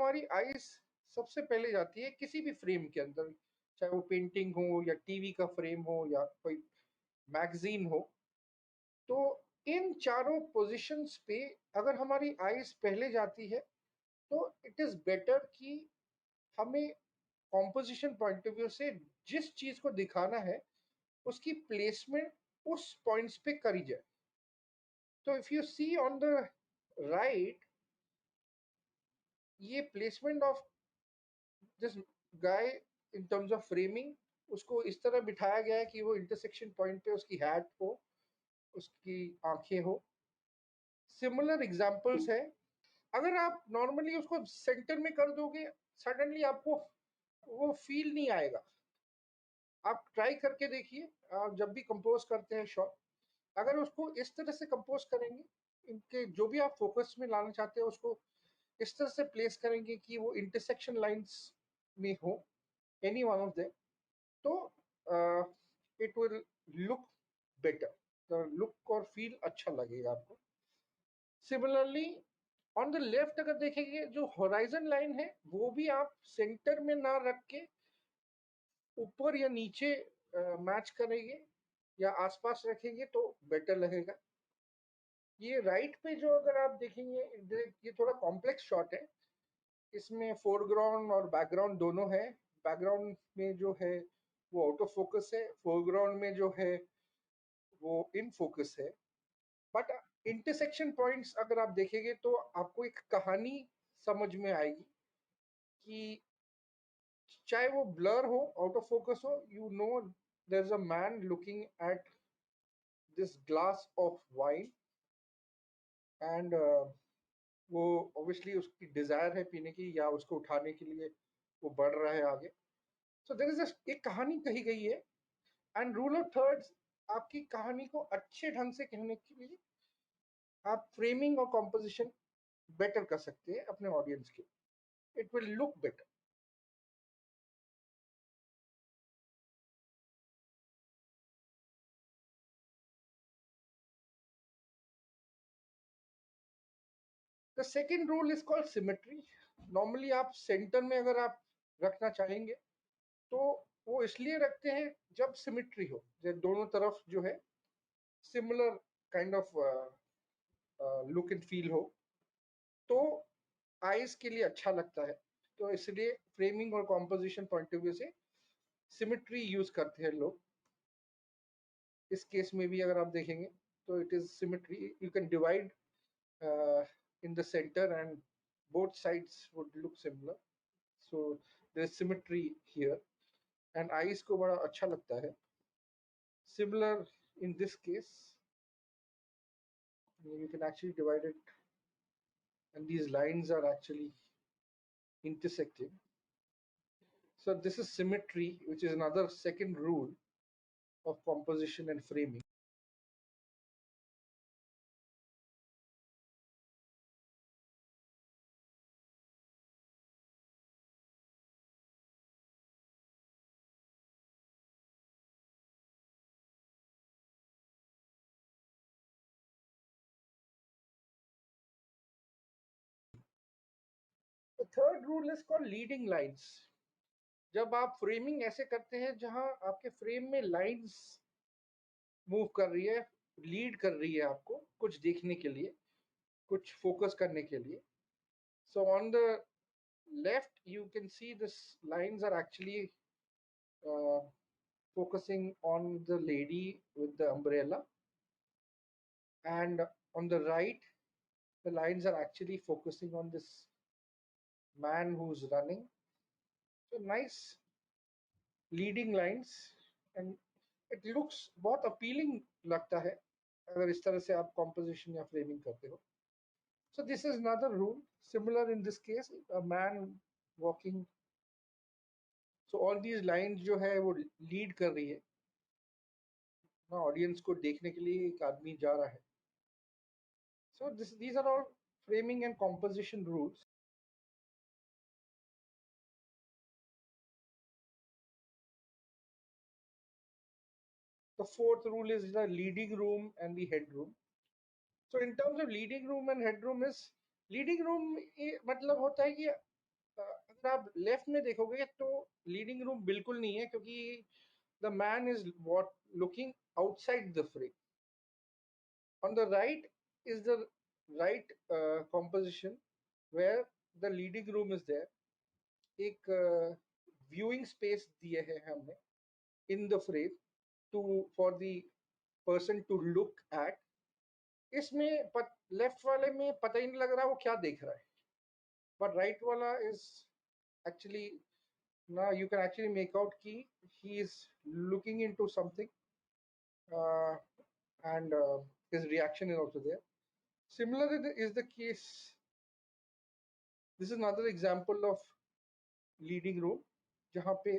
हमारी आईज सबसे पहले जाती है किसी भी फ्रेम के अंदर, चाहे वो पेंटिंग हो या टीवी का फ्रेम हो या कोई मैगजीन हो। तो इन चारों पोजीशंस पे अगर हमारी आईज पहले जाती है तो इट इज बेटर कि हमें कॉम्पोजिशन पॉइंट ऑफ व्यू से जिस चीज को दिखाना है उसकी प्लेसमेंट उस पॉइंट्स पे करी जाए। तो if you see on the right, ये placement of this guy in terms of framing, उसको इस तरह बिठाया गया है कि वो इंटरसेक्शन पॉइंट पे उसकी हैट हो, उसकी आंखें हो। सिमिलर एग्जांपल्स है। अगर आप नॉर्मली उसको सेंटर में कर दोगे, सडनली आपको वो फील नहीं आएगा। आप ट्राई करके देखिए, आप जब भी कंपोज करते हैं शॉट, अगर उसको इस तरह से कंपोज करेंगे, इनके जो भी आप फोकस में लाना चाहते हैं उसको इस तरह से प्लेस करेंगे कि वो इंटरसेक्शन लाइंस में हो, एनी वन ऑफ देम, तो it will look better, the look और फील अच्छा लगेगा आपको। सिमिलरली ऑन द लेफ्ट अगर देखेंगे, जो होराइजन लाइन है वो भी आप सेंटर में ना रख के ऊपर या नीचे मैच करेंगे या आसपास रखेंगे तो बेटर लगेगा। ये राइट पे जो अगर आप देखेंगे, ये थोड़ा कॉम्प्लेक्स शॉट है। इसमें फोरग्राउंड और बैकग्राउंड दोनों है। बैकग्राउंड में जो है वो आउट ऑफ फोकस है, फोरग्राउंड में जो है वो इन फोकस है। बट इंटरसेक्शन पॉइंट्स अगर आप देखेंगे तो आपको एक कहानी समझ में आएगी कि चाहे वो ब्लर हो, आउट ऑफ फोकस हो, you know there is a man looking at this glass of wine and वो ऑब्वियसली उसकी डिजायर है पीने की या उसको उठाने के लिए वो बढ़ रहा है आगे। सो देयर इज एक कहानी कही गई है। एंड रूल ऑफ थर्ड्स, आपकी कहानी को अच्छे ढंग से कहने के लिए आप फ्रेमिंग और कॉम्पोजिशन बेटर कर सकते हैं अपने ऑडियंस के, it will look better. The second rule is called symmetry. Normally आप सेंटर में अगर आप रखना चाहेंगे तो वो इसलिए रखते हैं जब सिमेट्री हो, जब दोनों तरफ जो है similar kind of look and feel हो, तो आईज के लिए अच्छा लगता है। तो इसलिए फ्रेमिंग और कॉम्पोजिशन पॉइंट ऑफ व्यू से सिमेट्री यूज करते हैं लोग। इस केस में भी अगर आप देखेंगे तो it is symmetry, you can divide in the center and both sides would look similar, so there is symmetry here and eyes को बड़ा अच्छा लगता है। Similar in this case, you can actually divide it and these lines are actually intersecting. So this is symmetry, which is another second rule of composition and framing. The third rule is called leading lines. जब आप framing ऐसे करते हैं जहां आपके frame में lines move कर रही है, लीड कर रही है आपको कुछ देखने के लिए, कुछ फोकस करने के लिए। So on the left you can see this lines are actually focusing on the lady with the umbrella, and on the right the lines are actually focusing on this man who's running. So nice leading lines, and it looks बहुत appealing लगता है अगर इस तरह से आप composition या framing करते हो। So this is another rule, similar in this case, a man walking. So all these lines जो है वो lead कर रही है ना, ऑडियंस को देखने के लिए एक आदमी जा रहा है। So these are all framing and composition rules. The fourth rule is the leading room and the headroom. So in terms of leading room and headroom is, leading room मतलब होता है कि अगर आप लेफ्ट में देखोगे तो लीडिंग रूम बिल्कुल नहीं है, क्योंकि the man is what looking outside the frame. On the right is the right composition where the leading room is there. एक viewing space दिए है हमने in the frame to for the person to look at. इसमें left वाले में पता ही नहीं लग रहा वो क्या देख रहा है, but right वाला is actually, now you can actually make out कि he is looking into something, uh, and his reaction is also there. Similar is the case. This is another example of leading room, जहाँ पे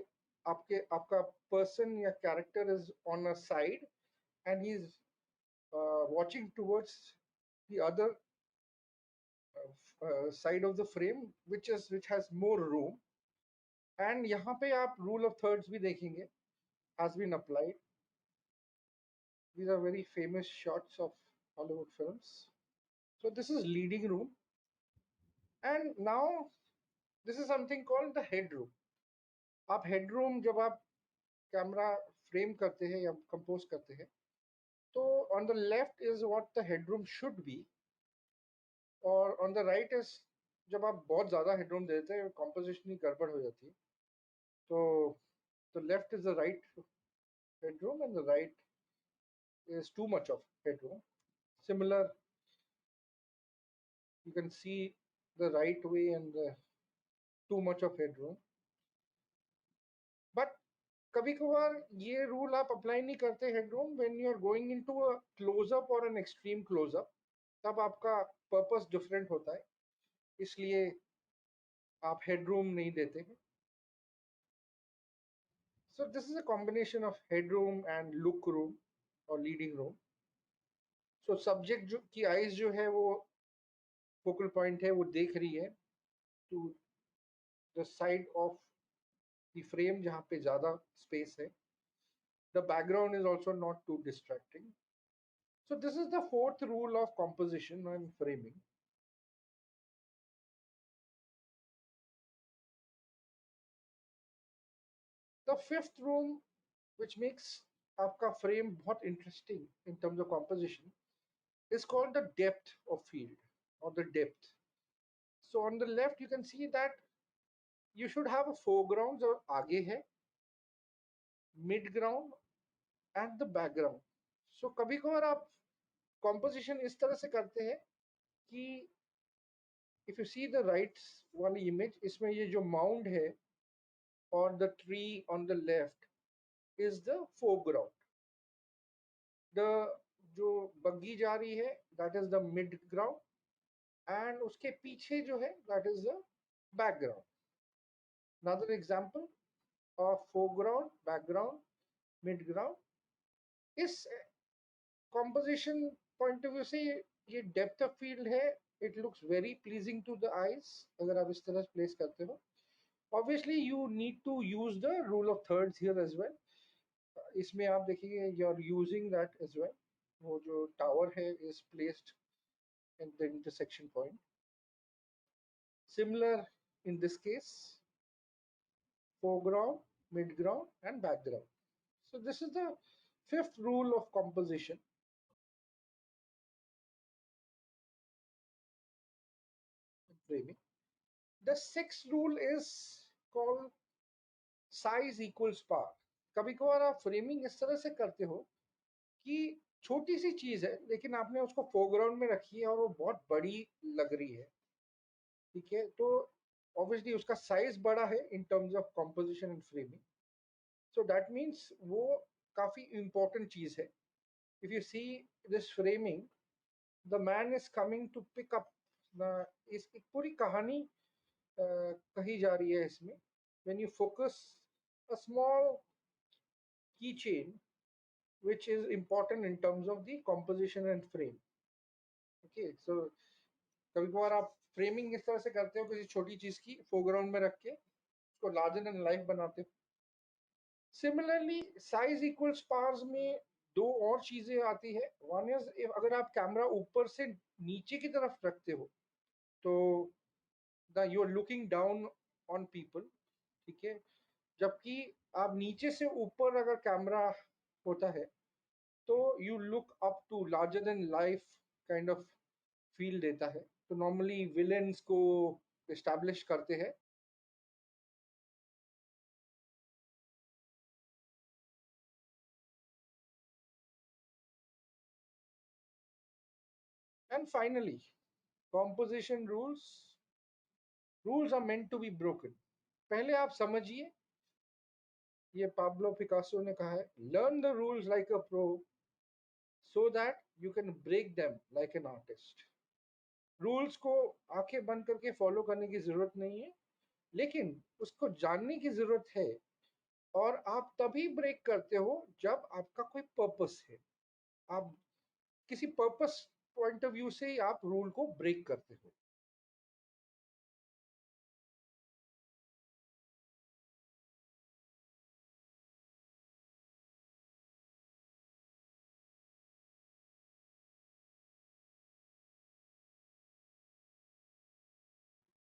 आपका person या character is on a side and he is watching towards the other side of the frame which has more room. And यहाँ पे आप rule of thirds भी देखेंगे, has been applied. These are very famous shots of Hollywood films. So this is leading room, and now this is something called the headroom. आप headroom जब आप camera frame करते हैं या कंपोज करते हैं, तो on the left is what the headroom should be, और on the right is जब आप बहुत ज़्यादा headroom देते हैं composition ही गड़बड़ हो जाती है. तो the left is the right headroom and the right is too much of headroom. Similar, you can see the right way and the too much of headroom. But कभी कभार ये रूल आप अप्लाई नहीं करते headroom when you are going into a closeup और an extreme closeup, तब आपका purpose different होता है, इसलिए आप हेडरूम नहीं देते हैं. So this is a combination of headroom and look room or leading room. So subject जो की eyes जो है वो focal point है, वो देख रही है to the side of the frame जहाँ पे ज़्यादा space है. The background is also not too distracting. So this is the fourth rule of composition and framing. The fifth rule, which makes आपका frame बहुत interesting in terms of composition, is called the depth of field or the depth. So on the left you can see that you should have a foreground जो आगे है, mid ground and the background. So कभी कभार आप composition इस तरह से करते हैं कि if you see the right वाली image, इसमें ये जो mound है और the tree on the left is the foreground. The जो बग्गी जा रही है that is the mid ground, and उसके पीछे जो है that is the background. Another example of foreground, background, mid ground. इस composition point of view से ये depth of field है, it looks very pleasing to the eyes अगर आप इस तरह से place करते हो. Obviously you need to use the rule of thirds here as well. इसमें आप देखिए you are using that as well. वो जो tower है is placed in the intersection point. Similar in this case, foreground, midground, and background. So this is the fifth rule of composition. Framing. The sixth rule is called size equals power. कभी कभार आप framing इस तरह से करते हो कि छोटी सी चीज है लेकिन आपने उसको फोरग्राउंड में रखी है और वो बहुत बड़ी लग रही है, ठीक है, तो ऑब्वियसली उसका साइज बड़ा है in terms of composition and framing. So that means वो काफी इंपॉर्टेंट चीज है. If you see this framing, the man is coming to pick up, इस एक पूरी कहानी कही जा रही है इसमें. When you focus a small keychain which is important in terms of the composition and frame. Okay, so कभी कभार आप फ्रेमिंग इस तरह से करते हो किसी छोटी चीज की फोरग्राउंड में रख के उसको लार्जर देन लाइफ बनाते हो. सिमिलरली साइज इक्वल्स पावर्स में दो और चीजें आती है. वन इज अगर आप कैमरा ऊपर से नीचे की तरफ रखते हो तो the you are looking down on people, ठीक है। जबकि आप नीचे से ऊपर अगर कैमरा होता है तो you look up to larger than life kind of feel देता है। तो नॉर्मली विलेन्स को एस्टैब्लिश करते हैं। And finally, composition rules are meant to be broken. पहले आप समझिए, ये पाब्लो पिकासो ने कहा है, learn the rules like a pro so that you can break them like an artist. Rules को आंखें बंद करके फॉलो करने की जरूरत नहीं है, लेकिन उसको जानने की जरूरत है। और आप तभी ब्रेक करते हो जब आपका कोई पर्पस है। आप किसी पर्पस पॉइंट ऑफ व्यू से ही आप रूल को ब्रेक करते हो।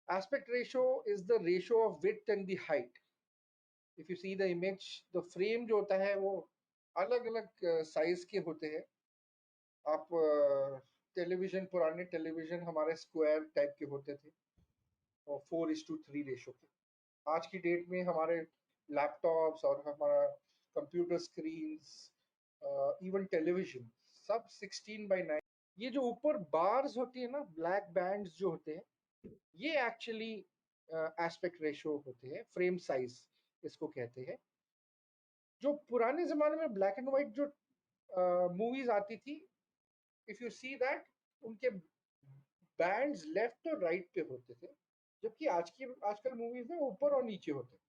Aspect ratio is the ratio of width and the height. If you see the image, the frame जो होता है वो अलग अलग साइज के होते हैं। आप टेलीविजन, पुराने टेलीविजन हमारे स्क्वायर टाइप के होते थे और 4:3 रेशो के। आज की डेट में हमारे लैपटॉप्स और हमारा कंप्यूटर स्क्रीन्स, इवन टेलीविजन, सब 16:9। ये जो ऊपर बार्स होती है ना, ब्लैक बैंड्स जो होते हैं, ये एक्चुअली एस्पेक्ट रेशो होते हैं, फ्रेम साइज इसको कहते हैं। जो पुराने जमाने में ब्लैक एंड व्हाइट जो मूवीज आती थी, इफ यू सी दैट, उनके बैंड्स लेफ्ट और राइट पे होते थे। जबकि आजकल मूवीज में ऊपर और नीचे होते हैं।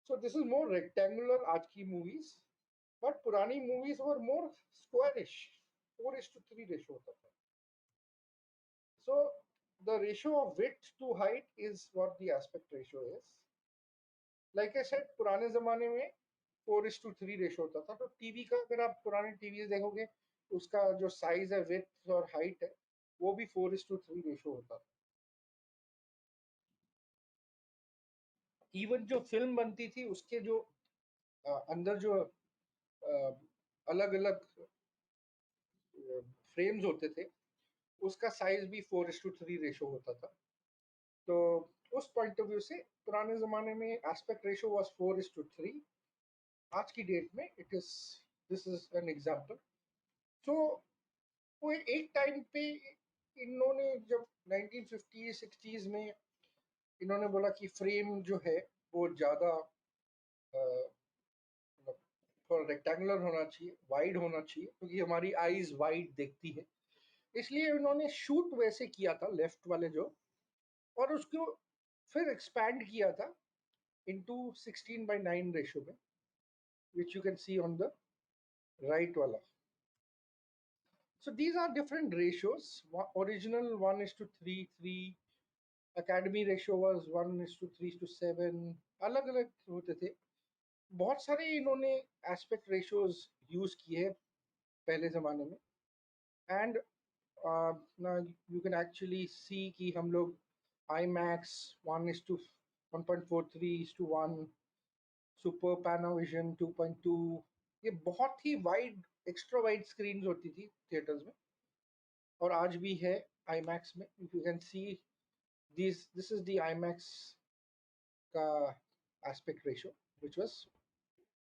सो दिस इज मोर रेक्टेंगुलर आज की मूवीज, बट पुरानी movies were more squarish. 4:3 ratio होता था। So the ratio of width to height is what the aspect ratio is. Like I said, पुराने जमाने में 4:3 रेशो होता था। तो टीवी का, अगर आप पुराने टीवी देखोगे, उसका जो साइज है, विथ और हाइट है, वो भी 4:3 रेशो होता था। इवन जो फिल्म बनती थी उसके जो अंदर जो अलग अलग फ्रेम्स होते थे, उसका साइज भी 4:3 रेशो होता था। तो उस पॉइंट ऑफ व्यू से पुराने जमाने में एस्पेक्ट रेशो वाज 4:3। आज की डेट में it is, this is an example. So वो एक टाइम पे इन्होंने जब 1950 60s में इन्होंने बोला कि फ्रेम जो है वो ज्यादा रेक्टेंगुलर होना चाहिए, वाइड होना चाहिए, क्योंकि हमारी आईज वाइड देखती है। इसलिए उन्होंने शूट वैसे किया था, लेफ्ट वाले जो, और उसको फिर एक्सपैंड किया था into 16:9 ratio में, which you can see on the right wala. So these are different ratios. Original 1:3:3, academy ratio was 1:3:7, अलग अलग होते थे। बहुत सारे इन्होंने एस्पेक्ट रेशियोज यूज किए हैं पहले जमाने में। एंड ना, यू कैन एक्चुअली सी कि हम लोग आई मैक्स 1:1.43:1, सुपर पैनाविजन 2.2, ये बहुत ही वाइड, एक्स्ट्रा वाइड स्क्रीन होती थी थिएटर्स में, और आज भी है आई मैक्स में। If you can see this is the IMAX का aspect ratio, which was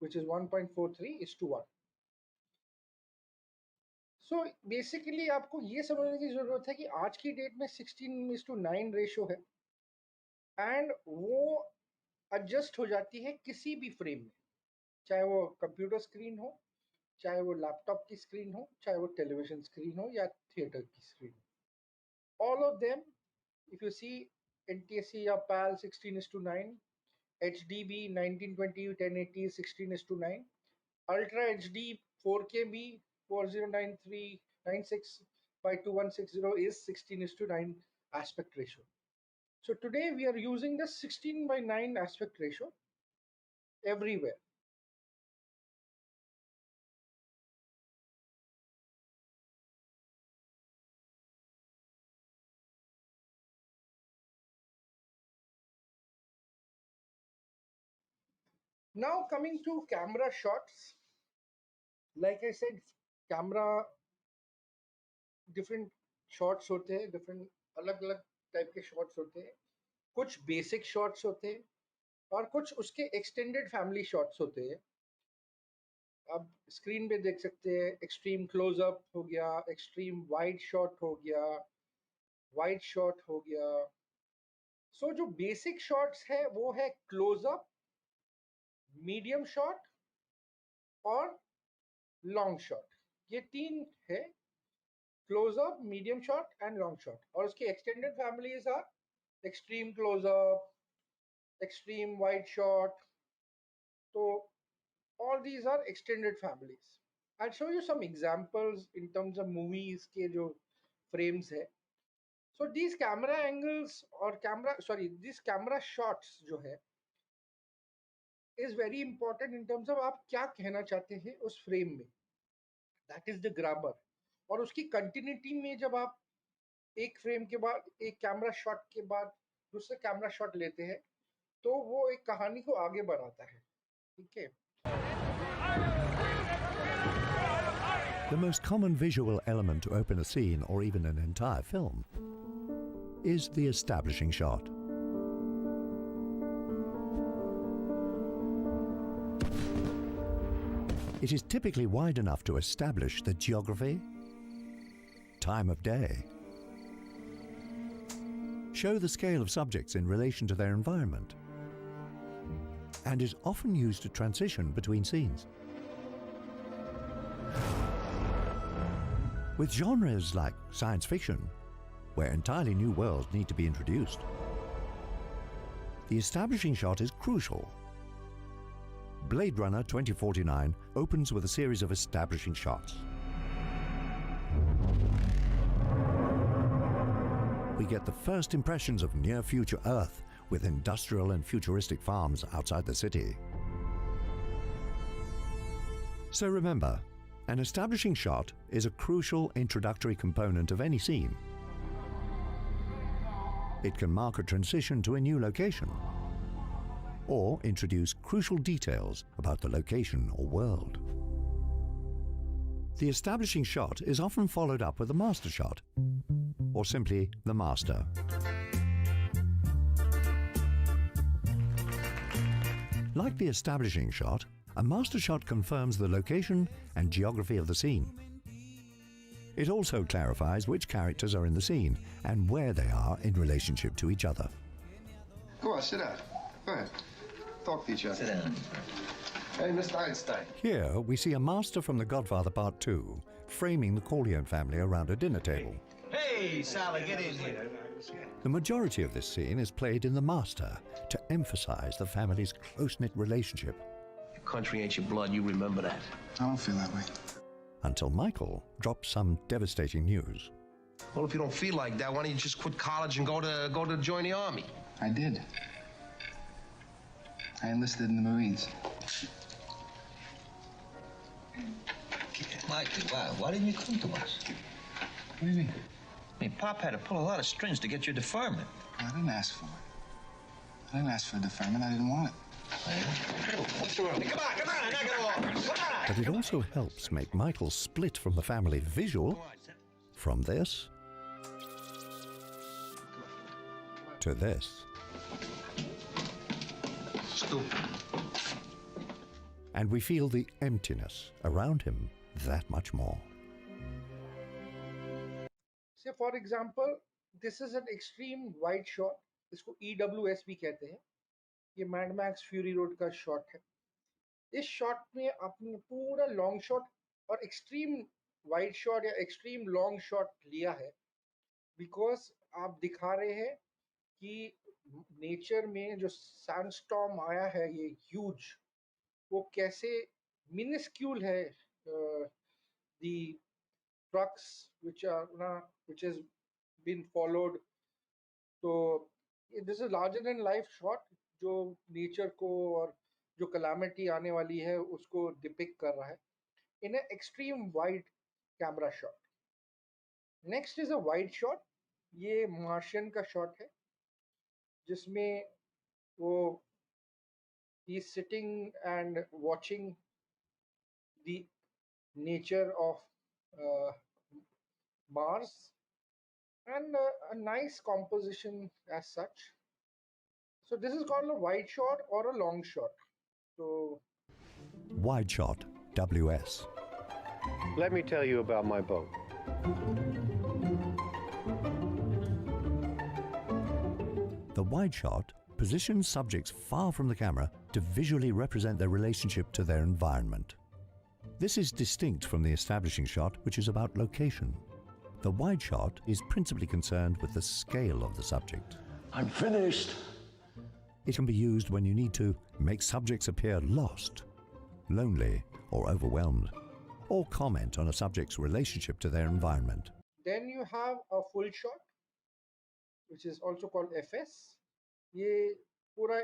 which is 1.43:1। So basically आपको ये समझने की जरूरत है कि आज की डेट में 16:9 रेशियो है, एंड वो एडजस्ट हो जाती है किसी भी फ्रेम में, चाहे वो कंप्यूटर स्क्रीन हो, चाहे वो लैपटॉप की स्क्रीन हो, चाहे वो टेलीविजन स्क्रीन हो, या थिएटर की स्क्रीन हो। All of them, if you see NTSC या PAL 16:9, HDB 1920 1080 16:9, Ultra HD 4K B 409396 by 2160 is 16:9 aspect ratio. So today we are using the 16:9 aspect ratio everywhere. Now coming to camera shots, like I said, camera different shots होते हैं, different अलग अलग type के shots होते हैं. कुछ basic shots होते हैं और कुछ उसके एक्सटेंडेड फैमिली शॉट्स होते हैं. आप स्क्रीन पे देख सकते हैं, एक्सट्रीम क्लोजअप हो गया, एक्सट्रीम वाइड शॉट हो गया, वाइड शॉट हो गया. सो जो बेसिक शॉट्स है वो है क्लोजअप, मीडियम शॉट और लॉन्ग शॉट. ये तीन है, closeup, medium shot and long shot. और उसकी extended families are extreme closeup, extreme wide shot. So all these are extended families. I'll show you some examples in terms of movies के जो frames है. So these camera angles or these camera shots जो है is very important in terms of आप क्या कहना चाहते हैं उस frame में. That is the grammar. और उसकी continuity में जब आप एक frame के बाद एक कैमरा शॉट के बाद दूसरा कैमरा शॉट लेते हैं तो वो एक कहानी को आगे बढ़ाता है. ठीक है. The most common visual element to open a scene or even an entire film is the establishing shot. It is typically wide enough to establish the geography, time of day, show the scale of subjects in relation to their environment, and is often used to transition between scenes. With genres like science fiction, where entirely new worlds need to be introduced, the establishing shot is crucial. Blade Runner 2049 opens with a series of establishing shots. We get the first impressions of near-future Earth with industrial and futuristic farms outside the city. So remember, an establishing shot is a crucial introductory component of any scene. It can mark a transition to a new location, or introduce crucial details about the location or world. The establishing shot is often followed up with a master shot, or simply the master. Like the establishing shot, a master shot confirms the location and geography of the scene. It also clarifies which characters are in the scene and where they are in relationship to each other. Go on, sit down. Go ahead. Talk to each other. Sit down. Hey, Mr. Einstein. Here we see a master from The Godfather Part 2 framing the Corleone family around a dinner table. Hey, Sally, get in here. The majority of this scene is played in the master to emphasize the family's close-knit relationship. Your country ain't your blood, you remember that. I don't feel that way. Until Michael drops some devastating news. Well, if you don't feel like that, why don't you just quit college and go to join the army? I did. I enlisted in the Marines. Mikey, why didn't you come to us? What do you mean? I mean, Pop had to pull a lot of strings to get your deferment. I didn't ask for it. I didn't ask for deferment. I didn't want it. What's the world? Come on, knock it off. Come on. But it also helps make Michael split from the family visual, from this to this. Stupid. And we feel the emptiness around him that much more. Say for example, this is an extreme wide shot. इसको EWS भी कहते हैं. ये Mad Max Fury Road का shot है. इस shot में आपने पूरा लॉन्ग शॉट और एक्सट्रीम वाइड शॉट या एक्सट्रीम लॉन्ग शॉट लिया है बिकॉज आप दिखा रहे हैं कि नेचर में जो सैंडस्टॉर्म आया है ये ह्यूज, वो कैसे मिनिस्क्यूल है. the trucks which has been followed. So this is larger than life shot जो नेचर को और जो कलामिटी आने वाली है उसको डिपिक्ट कर रहा है in a extreme wide camera shot. Next is a wide shot. ये मार्शियन का शॉट है जिसमें वो he's sitting and watching the nature of uh, Mars, and a nice composition as such. So this is called a wide shot or a long shot. So Wide shot, WS. Let me tell you about my boat. The wide shot positions subjects far from the camera to visually represent their relationship to their environment. This is distinct from the establishing shot, which is about location. The wide shot is principally concerned with the scale of the subject. I'm finished. It can be used when you need to make subjects appear lost, lonely, or overwhelmed, or comment on a subject's relationship to their environment. then you have a full shot, which is also called FS. ये पूरा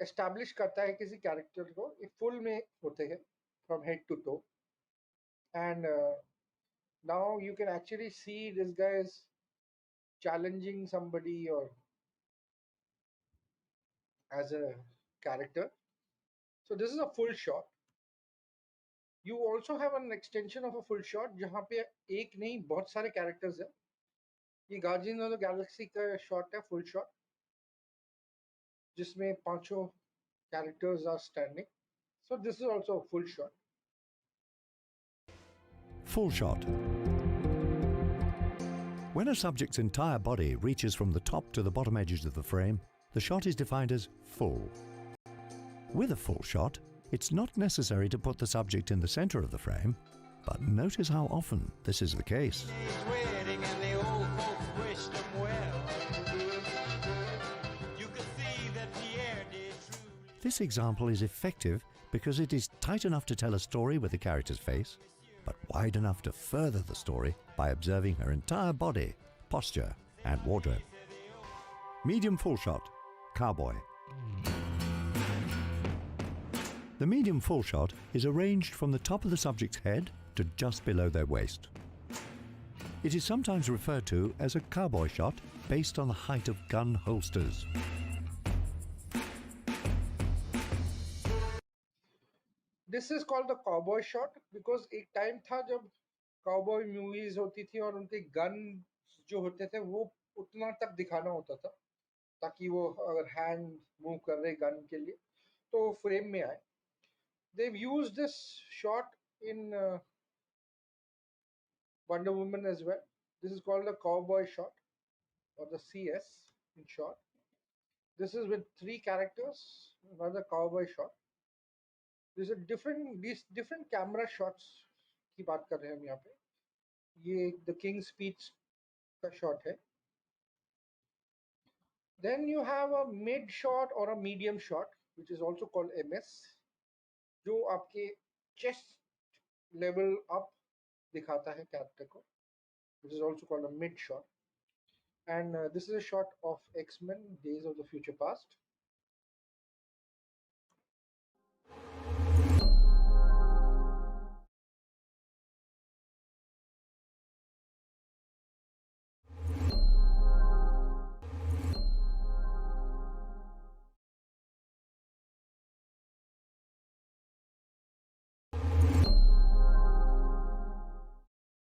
establish करता है किसी character को, ये full में होते हैं from head to toe, and now you can actually see this guy is challenging somebody or as a character. So this is a full shot. You also have an extension of a full shot जहाँ पे एक नहीं बहुत सारे characters हैं. ये Guardians of the Galaxy का shot है full shot, जिसमें पांचों characters are standing. So this is also a full shot. Full shot. When a subject's entire body reaches from the top to the bottom edges of the frame, the shot is defined as full. With a full shot, it's not necessary to put the subject in the center of the frame, but notice how often this is the case. This example is effective because it is tight enough to tell a story with the character's face, but wide enough to further the story by observing her entire body, posture, and wardrobe. Medium full shot, cowboy. The medium full shot is arranged from the top of the subject's head to just below their waist. It is sometimes referred to as a cowboy shot based on the height of gun holsters. This is called the cowboy shot because एक time था जब cowboy movies होती थी और उनके guns जो होते थे वो उतना तक दिखाना होता था ताकि वो अगर hand move कर रहे gun के लिए तो frame में आए. They've used this shot in Wonder Woman as well. This is called the cowboy shot or the CS in short. This is with 3 characters, another cowboy shot. These different camera shots की बात कर रहे हैं हम यहाँ पे. ये the King's Speech का shot है. Then you have a mid shot or a medium shot, which is also called MS, जो आपके chest level up दिखाता है character को, which is also called a mid shot. And this is a shot of X-Men Days of the Future Past.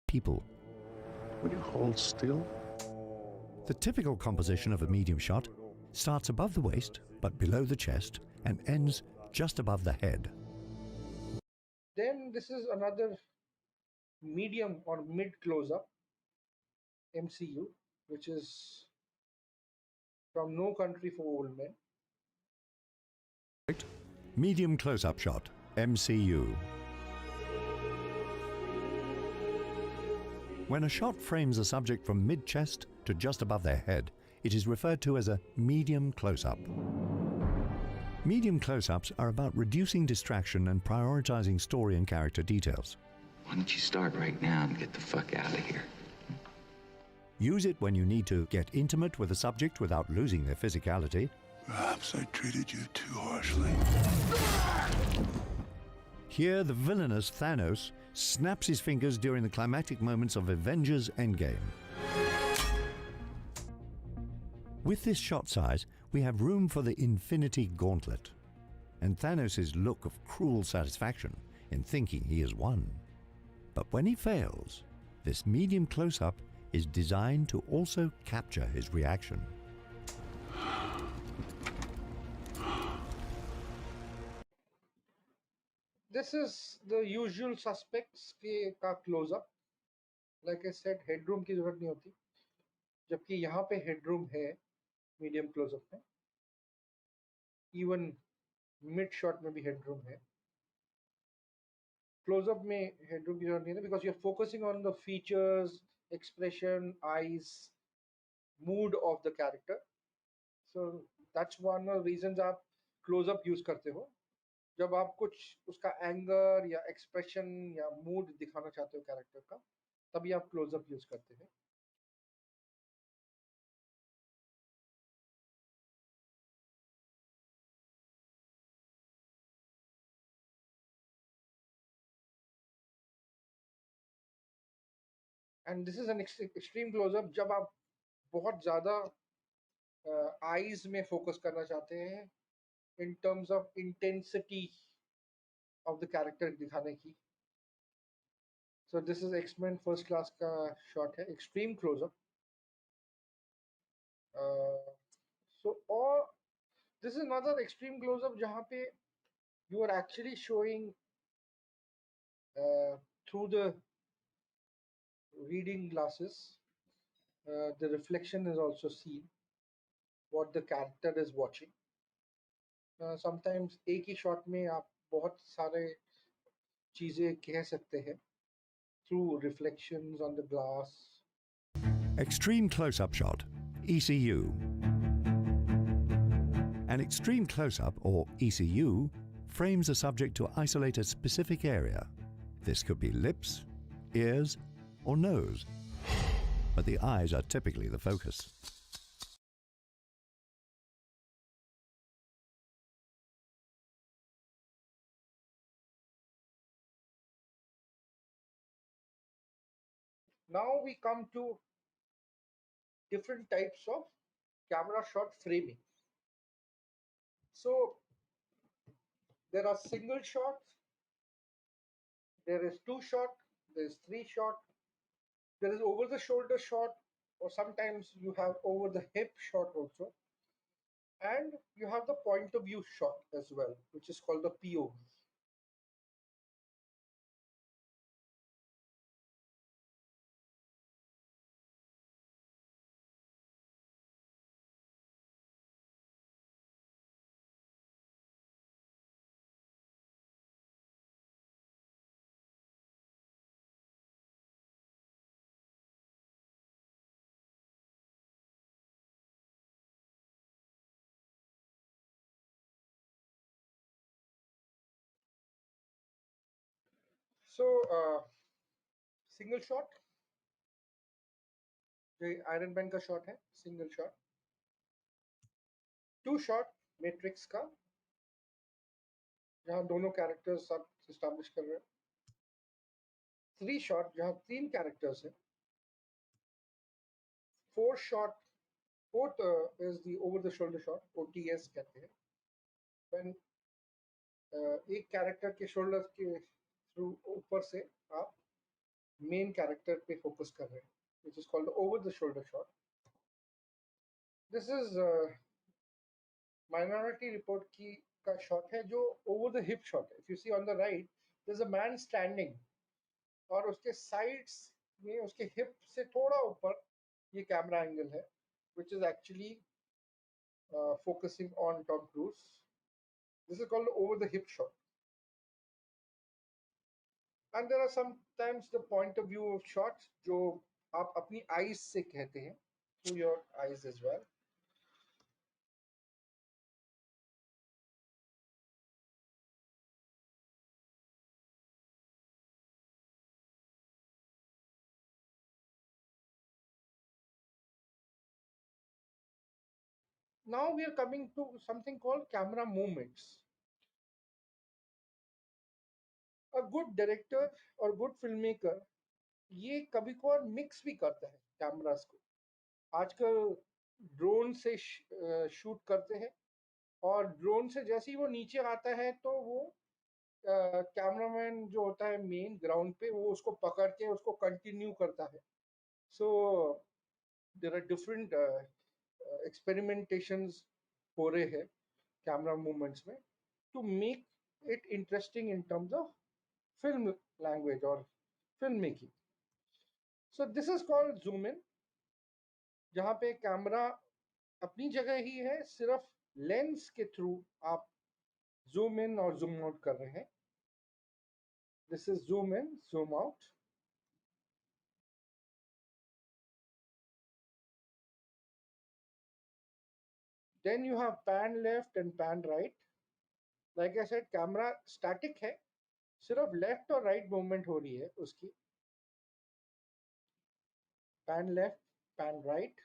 People. Will you hold still? The typical composition of a medium shot starts above the waist but below the chest and ends just above the head. Then this is another medium or mid close-up MCU, which is from No Country for Old Men. Medium close-up shot, MCU. When a shot frames a subject from mid-chest to just above their head, it is referred to as a medium close-up. Medium close-ups are about reducing distraction and prioritizing story and character details. Why don't you start right now and get the fuck out of here? Use it when you need to get intimate with a subject without losing their physicality. Perhaps I treated you too harshly. Here, the villainous Thanos snaps his fingers during the climactic moments of Avengers Endgame. With this shot size, we we have room for the Infinity Gauntlet and Thanos' look of cruel satisfaction in thinking he has won. But when he fails, this medium close-up is designed to also capture his reaction. This is the usual suspects का close-up. Like I said, headroom की जरूरत नहीं होती, जबकि यहाँ पे headroom है medium close-up में. Even mid shot में भी headroom है. Close-up में headroom की जरूरत नहीं है because you're focusing on the features, expression, eyes, mood of the character. So that's one of the reasons आप close-up use करते हो. जब आप कुछ उसका एंगर या एक्सप्रेशन या मूड दिखाना चाहते हो कैरेक्टर का, तभी आप क्लोजअप यूज करते हैं. And this is an extreme closeup जब आप बहुत ज्यादा आईज में फोकस करना चाहते हैं in terms of intensity of the character दिखाने की. So this is X Men first class का शॉट है, एक्सट्रीम क्लोजअप. सो और this is another extreme closeup जहाँ पे you are actually showing through the reading glasses, the reflection is also seen what the character is watching. Sometimes एक ही shot में आप बहुत सारे चीजें कह सकते हैं through reflections on the glass. Extreme close-up shot, ECU. An extreme close-up, or ECU, frames a subject to isolate a specific area. This could be lips, ears, or nose, but the eyes are typically the focus. Now we come to different types of camera shot framing. So there are single shots, there is two shot, there is three shot, there is over the shoulder shot, or sometimes you have over the hip shot also, and you have the point of view shot as well, which is called the POV. So single shot, जो Iron Man का shot है, single shot. Two shot Matrix का, जहां दोनों characters आप establish कर रहे हैं. थ्री शॉट जहां तीन कैरेक्टर्स हैं. Four shot, fourth is the over the shoulder shot, OTS कहते हैं. व्हेन एक कैरेक्टर के शोल्डर के थ्रू ऊपर से आप मेन कैरेक्टर पे फोकस कर रहे हैं, which is called the over the shoulder shot. This is Minority Report की का शॉट है जो over the hip shot है. If you see on the right, there's a man standing और उसके sides में उसके hip से थोड़ा ऊपर ये कैमरा एंगल है, which is actually focusing on Tom Cruise. This is called the over the hip shot. And there are sometimes the point of view of shots जो आप अपनी eyes से कहते हैं, through your eyes as well. Now we are coming to something called camera movements. A good director or good filmmaker ये कभी कभार mix भी करता है कैमरास को. आजकल ड्रोन से शूट करते हैं, और ड्रोन से जैसे ही वो नीचे आता है तो वो कैमरामैन जो होता है मेन ग्राउंड पे, वो उसको पकड़ के उसको कंटिन्यू करता है. So there are different experimentations हो रहे हैं कैमरा मूवमेंट्स में to make it interesting in terms of film language और film making. So this is called zoom in, जहाँ पे कैमरा अपनी जगह ही है, सिर्फ लेंस के थ्रू आप जूम इन और जूम आउट कर रहे हैं. This is zoom in, zoom out. Then you have pan left and pan right. Like I said, camera static है, सिर्फ लेफ्ट और राइट मूवमेंट हो रही है उसकी. Pan left, pan right.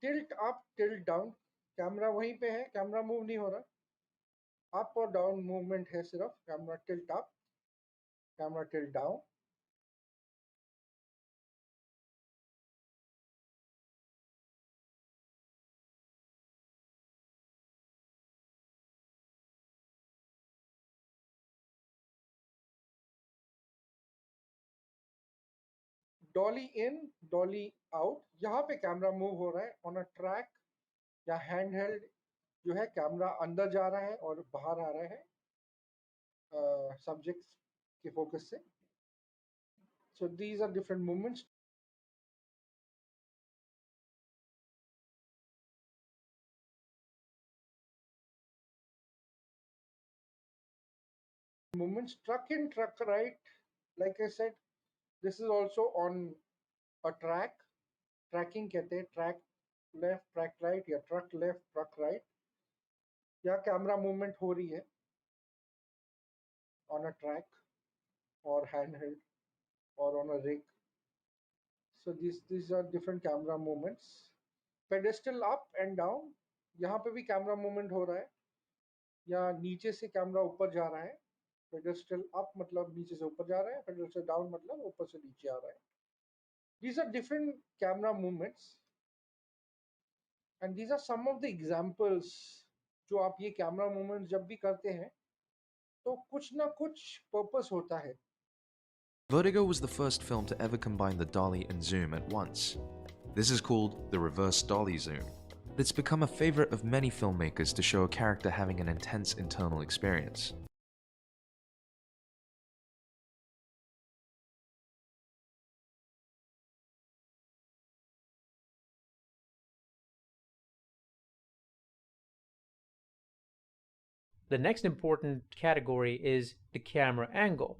Tilt up, tilt down. Camera वहीं पे है, कैमरा मूव नहीं हो रहा. अप और डाउन मूवमेंट है सिर्फ. Camera tilt up, camera tilt down. Dolly in, dolly out. यहाँ पे कैमरा मूव हो रहा है ऑन अ ट्रैक या हैंड हेल्ड. जो है कैमरा अंदर जा रहा है और बाहर आ रहा है सब्जेक्ट के फोकस से. So these are different movements. Movements, truck in, truck right. Like I said, this is also on a track. Tracking कहते हैं, track left, track right, या truck left, truck right. या कैमरा मूवमेंट हो रही है on a track or handheld or on a rig. So these are different camera movements. Pedestal up and down. यहाँ पे भी कैमरा मूवमेंट हो रहा है, या नीचे से कैमरा ऊपर जा रहा है. पेडेस्टल अप मतलब नीचे से ऊपर जा रहा है, पेडेस्टल डाउन मतलब ऊपर से नीचे आ रहा है. These are different camera movements, and these are some of the examples. जो आप ये कैमरा मूवमेंट जब भी करते हैं तो कुछ ना कुछ पर्पस होता है. Vertigo was the first film to ever combine the dolly and zoom at once. This is called the reverse dolly zoom. It's become a favorite of many filmmakers to show a character having an intense internal experience. The next important category is the camera angle.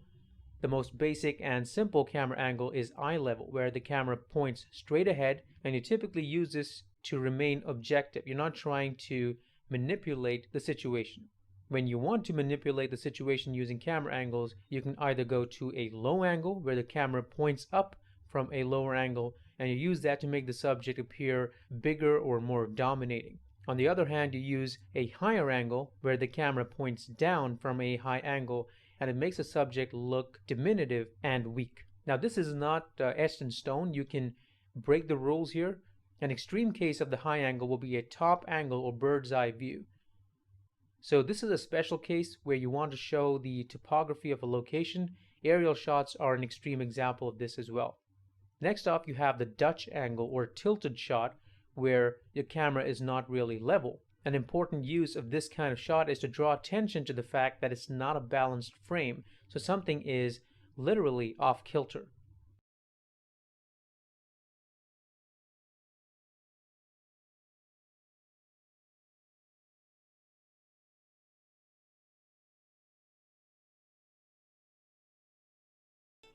The most basic and simple camera angle is eye level, where the camera points straight ahead, and you typically use this to remain objective. You're not trying to manipulate the situation. When you want to manipulate the situation using camera angles, you can either go to a low angle, where the camera points up from a lower angle, and you use that to make the subject appear bigger or more dominating. On the other hand, you use a higher angle, where the camera points down from a high angle, and it makes the subject look diminutive and weak. Now, this is not etched in stone. You can break the rules here. An extreme case of the high angle will be a top angle or bird's eye view. So this is a special case where you want to show the topography of a location. Aerial shots are an extreme example of this as well. Next up, you have the Dutch angle or tilted shot, where your camera is not really level. An important use of this kind of shot is to draw attention to the fact that it's not a balanced frame, so something is literally off kilter.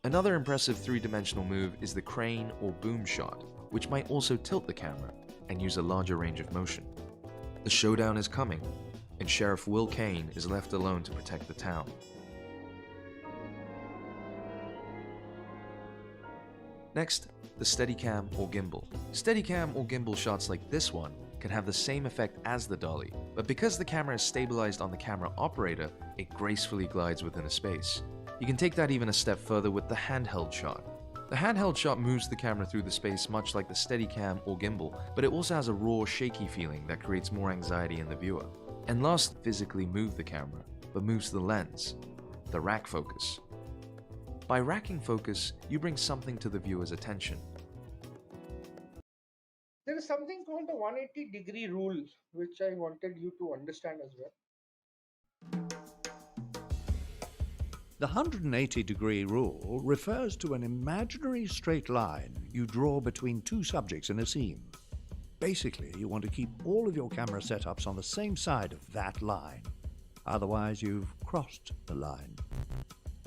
Another impressive three-dimensional move is the crane or boom shot, which might also tilt the camera and use a larger range of motion. The showdown is coming, and Sheriff Will Kane is left alone to protect the town. Next, the Steadicam or gimbal. Steadicam or gimbal shots like this one can have the same effect as the dolly, but because the camera is stabilized on the camera operator, it gracefully glides within a space. You can take that even a step further with the handheld shot. The handheld shot moves the camera through the space much like the Steadicam or gimbal, but it also has a raw, shaky feeling that creates more anxiety in the viewer. And last, physically move the camera, but moves the lens, the rack focus. By racking focus, you bring something to the viewer's attention. There is something called the 180-degree rule, which I wanted you to understand as well. The 180-degree rule refers to an imaginary straight line you draw between two subjects in a scene. Basically, you want to keep all of your camera setups on the same side of that line. Otherwise, you've crossed the line.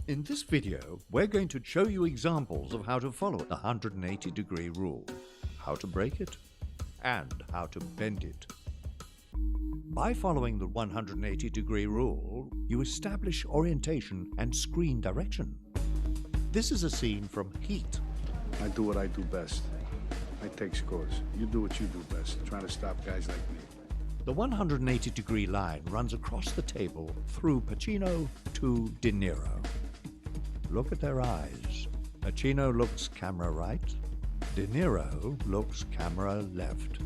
In this video, we're going to show you examples of how to follow the 180-degree rule, how to break it, and how to bend it. By following the 180-degree rule, you establish orientation and screen direction. This is a scene from Heat. I do what I do best. I take scores. You do what you do best, trying to stop guys like me. The 180-degree line runs across the table through Pacino to De Niro. Look at their eyes. Pacino looks camera right. De Niro looks camera left.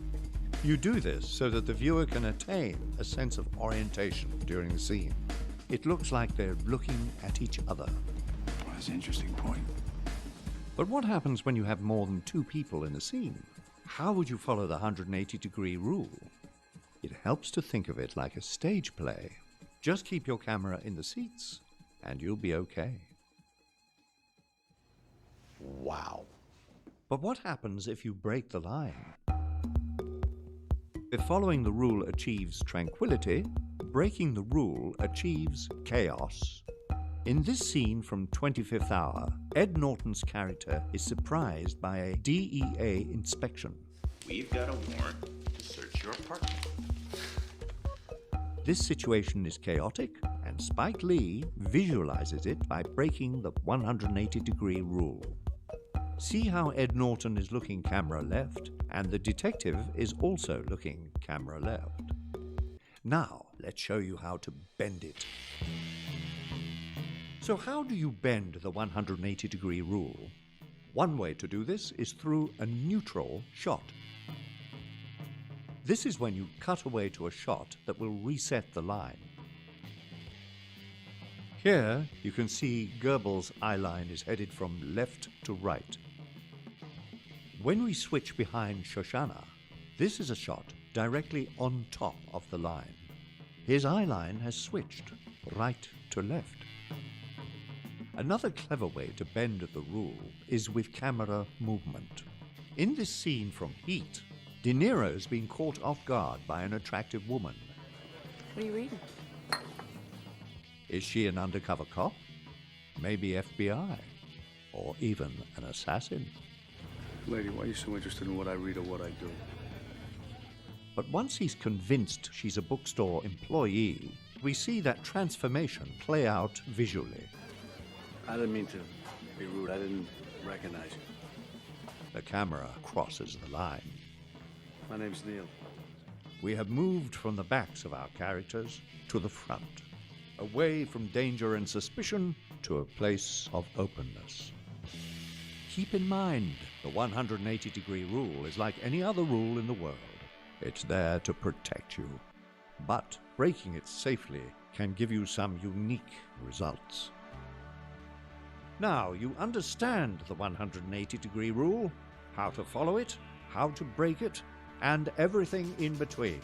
You do this so that the viewer can attain a sense of orientation during the scene. It looks like they're looking at each other. That's an interesting point. But what happens when you have more than two people in a scene? How would you follow the 180-degree rule? It helps to think of it like a stage play. Just keep your camera in the seats, and you'll be okay. Wow. But what happens if you break the line? If following the rule achieves tranquility, breaking the rule achieves chaos. In this scene from 25th Hour, Ed Norton's character is surprised by a DEA inspection. We've got a warrant to search your apartment. This situation is chaotic, and Spike Lee visualizes it by breaking the 180-degree rule. See how Ed Norton is looking camera left, and the detective is also looking camera left. Now, let's show you how to bend it. So how do you bend the 180-degree rule? One way to do this is through a neutral shot. This is when you cut away to a shot that will reset the line. Here, you can see Goebbels' eye line is headed from left to right. When we switch behind Shoshana, this is a shot directly on top of the line. His eye line has switched right to left. Another clever way to bend the rule is with camera movement. In this scene from Heat, De Niro's been caught off guard by an attractive woman. What are you reading? Is she an undercover cop? Maybe FBI? Or even an assassin? Lady, why are you so interested in what I read or what I do? But once he's convinced she's a bookstore employee, we see that transformation play out visually. I didn't mean to be rude. I didn't recognize you. The camera crosses the line. My name's Neil. We have moved from the backs of our characters to the front, away from danger and suspicion to a place of openness. Keep in mind, the 180-degree rule is like any other rule in the world. It's there to protect you. But breaking it safely can give you some unique results. Now you understand the 180-degree rule, how to follow it, how to break it, and everything in between.